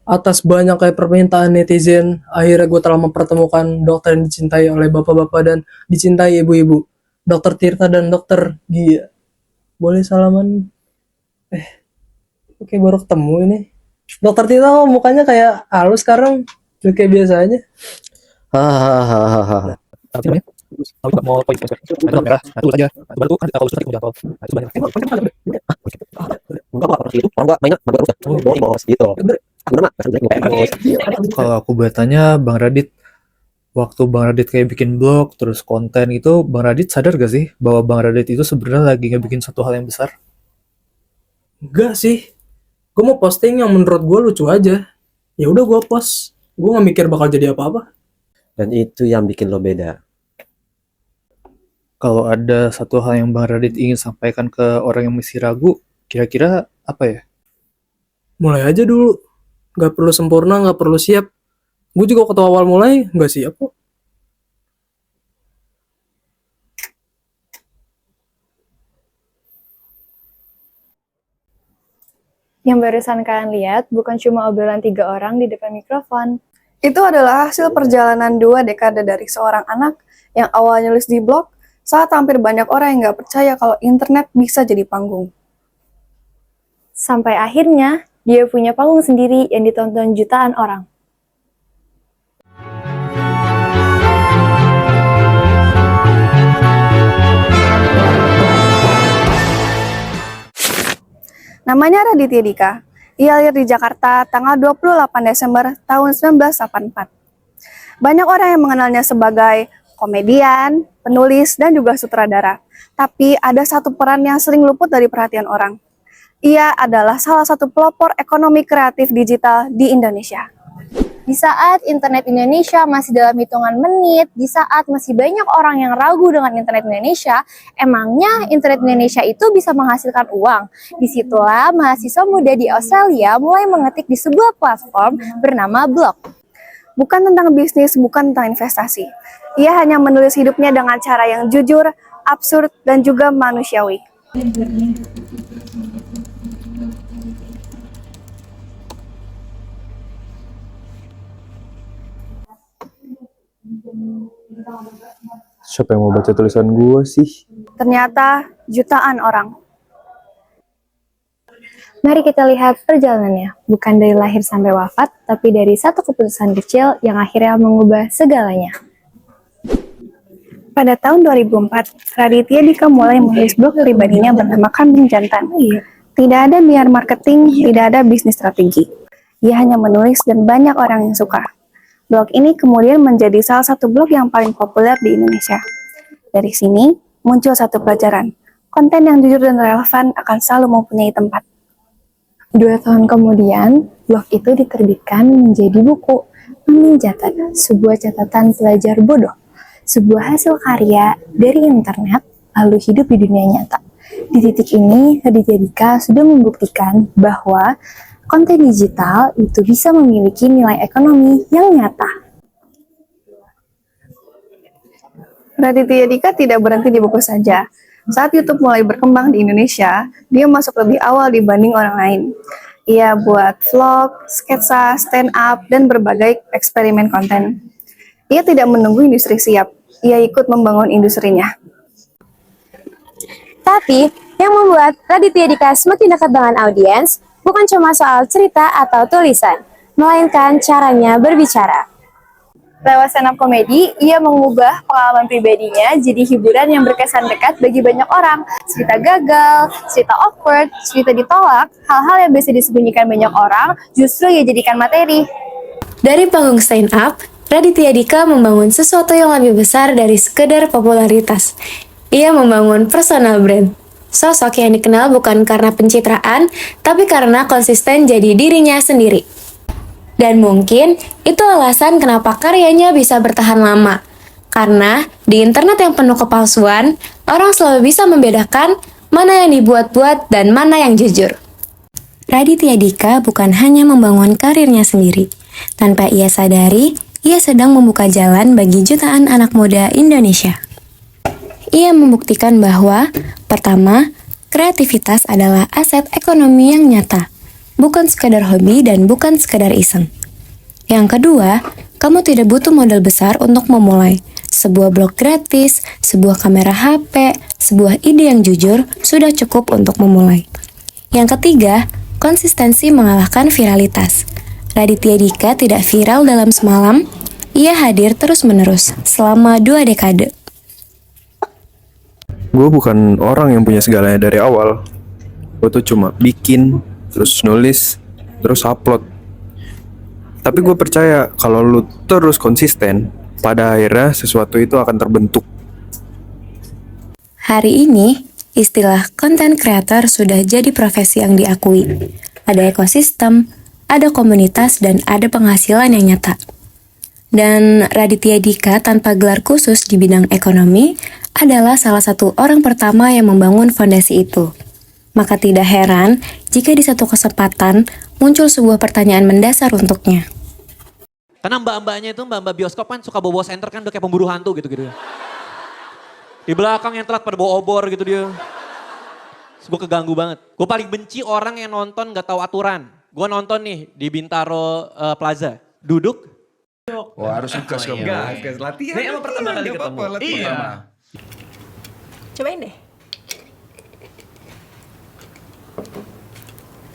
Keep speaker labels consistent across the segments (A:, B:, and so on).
A: Atas banyak kayak permintaan netizen, akhirnya gue telah mempertemukan dokter yang dicintai oleh bapak-bapak dan dicintai ibu-ibu. Dokter Tirta dan dokter Gia. Boleh salaman? Oke, baru ketemu ini. Dokter Tirta kok mukanya kayak halus sekarang. Udah kayak biasa aja.
B: Hahaha.
C: Apa sih namanya? Tahu juga mau poin poin. Ada lampu merah, nah tulus aja. Nah, baru tuh kan kalau sudah kita jadwal. Nah, itu banyak.
B: Enggak kok seperti itu. Orang enggak mainnya baru terus. Bos gitu. Bener mah, kasih jelek bos.
D: Kalau aku bertanya Bang Radit, waktu Bang Radit kayak bikin blog, terus konten itu, Bang Radit sadar gak sih bahwa Bang Radit itu sebenarnya lagi ngebikin satu hal yang besar?
A: Enggak sih. Gue mau posting yang menurut gue lucu aja. Ya udah gue post. Gue nggak mikir bakal jadi apa-apa.
B: Dan itu yang bikin lo beda.
D: Kalau ada satu hal yang Bang Radit ingin sampaikan ke orang yang masih ragu, kira-kira apa ya?
A: Mulai aja dulu. Nggak perlu sempurna, nggak perlu siap. Gue juga waktu awal mulai nggak siap kok.
E: Yang barusan kalian lihat bukan cuma obrolan 3 orang di depan mikrofon.
F: Itu adalah hasil perjalanan 2 dekade dari seorang anak yang awalnya nulis di blog saat hampir banyak orang yang nggak percaya kalau internet bisa jadi panggung.
E: Sampai akhirnya, dia punya panggung sendiri yang ditonton jutaan orang.
F: Namanya Raditya Dika. Ia lahir di Jakarta tanggal 28 Desember tahun 1984. Banyak orang yang mengenalnya sebagai komedian, penulis, dan juga sutradara. Tapi ada satu peran yang sering luput dari perhatian orang. Ia adalah salah satu pelopor ekonomi kreatif digital di Indonesia.
E: Di saat internet Indonesia masih dalam hitungan menit, di saat masih banyak orang yang ragu dengan internet Indonesia, emangnya internet Indonesia itu bisa menghasilkan uang? Disitulah mahasiswa muda di Australia mulai mengetik di sebuah platform bernama Blog.
F: Bukan tentang bisnis, bukan tentang investasi. Ia hanya menulis hidupnya dengan cara yang jujur, absurd, dan juga manusiawi.
D: Siapa yang mau baca tulisan gue sih?
F: Ternyata jutaan orang.
E: Mari kita lihat perjalanannya, bukan dari lahir sampai wafat, tapi dari satu keputusan kecil yang akhirnya mengubah segalanya.
F: Pada tahun 2004, Raditya Dika mulai menulis blog pribadinya bernama Kambing Jantan. Tidak ada biar marketing, tidak ada bisnis strategi. Ia hanya menulis dan banyak orang yang suka. Blog ini kemudian menjadi salah satu blog yang paling populer di Indonesia. Dari sini, muncul satu pelajaran. Konten yang jujur dan relevan akan selalu mempunyai tempat.
E: 2 tahun kemudian, blog itu diterbitkan menjadi buku Kambing Jantan, sebuah catatan pelajar bodoh, sebuah hasil karya dari internet lalu hidup di dunia nyata. Di titik ini, Raditya Dika sudah membuktikan bahwa konten digital itu bisa memiliki nilai ekonomi yang nyata.
F: Raditya Dika tidak berhenti di buku saja. Saat YouTube mulai berkembang di Indonesia, dia masuk lebih awal dibanding orang lain. Ia buat vlog, sketsa, stand up, dan berbagai eksperimen konten. Ia tidak menunggu industri siap, ia ikut membangun industrinya.
E: Tapi, yang membuat Raditya Dika semakin dekat dengan audiens bukan cuma soal cerita atau tulisan, melainkan caranya berbicara. Lewat stand up komedi, ia mengubah pengalaman pribadinya jadi hiburan yang berkesan dekat bagi banyak orang. Cerita gagal, cerita awkward, cerita ditolak, hal-hal yang biasa disembunyikan banyak orang, justru ia jadikan materi. Dari panggung stand up, Raditya Dika membangun sesuatu yang lebih besar dari sekedar popularitas. Ia membangun personal brand. Sosok yang dikenal bukan karena pencitraan, tapi karena konsisten jadi dirinya sendiri. Dan mungkin itu alasan kenapa karyanya bisa bertahan lama. Karena di internet yang penuh kepalsuan, orang selalu bisa membedakan mana yang dibuat-buat dan mana yang jujur. Raditya Dika bukan hanya membangun karirnya sendiri. Tanpa ia sadari, ia sedang membuka jalan bagi jutaan anak muda Indonesia. Ia membuktikan bahwa, pertama, kreativitas adalah aset ekonomi yang nyata. bukan sekadar hobi dan bukan sekadar iseng. Yang kedua, kamu tidak butuh modal besar untuk memulai. Sebuah blog gratis, sebuah kamera HP, sebuah ide yang jujur sudah cukup untuk memulai. Yang ketiga, konsistensi mengalahkan viralitas. Raditya Dika tidak viral dalam semalam, ia hadir terus-menerus selama 2 dekade.
G: Gue bukan orang yang punya segalanya dari awal. Gue tuh cuma bikin, terus nulis, terus upload. Tapi gue percaya kalau lu terus konsisten, pada akhirnya sesuatu itu akan terbentuk.
E: Hari ini, istilah content creator sudah jadi profesi yang diakui. Ada ekosistem, ada komunitas, dan ada penghasilan yang nyata. Dan Raditya Dika tanpa gelar khusus di bidang ekonomi adalah salah satu orang pertama yang membangun fondasi itu. Maka tidak heran jika di satu kesempatan muncul sebuah pertanyaan mendasar untuknya.
H: Karena mbak-mbaknya itu, mbak-mbak bioskop kan suka bawa senter kan udah kayak pemburu hantu gitu-gitu. Di belakang yang telat pada bawa obor gitu dia. Gue keganggu banget. Gue paling benci orang yang nonton gak tahu aturan. Gue nonton nih di Bintaro Plaza. Duduk.
I: Wah harus gas kamu.
B: Gas latihan. Ini emang pertama kali ketemu.
I: Iya.
E: Cobain deh.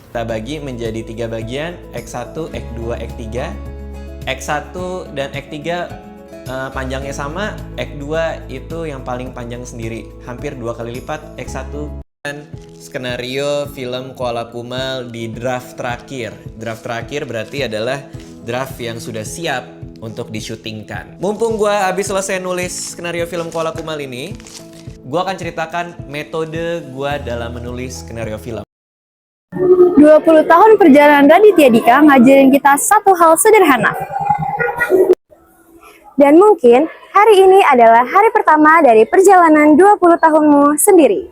H: Kita bagi menjadi 3 bagian, X1, X2, X3. X1 dan X3 panjangnya sama, X2 itu yang paling panjang sendiri, hampir 2 kali lipat X1. Dan skenario film Koala Kumal di draft terakhir. Draft terakhir berarti adalah draft yang sudah siap untuk disyutingkan. Mumpung gue habis selesai nulis skenario film Koala Kumal ini, gue akan ceritakan metode gue dalam menulis skenario film.
F: 20 tahun perjalanan Raditya Dika ngajarin kita satu hal sederhana.
E: Dan mungkin hari ini adalah hari pertama dari perjalanan 20 tahunmu sendiri.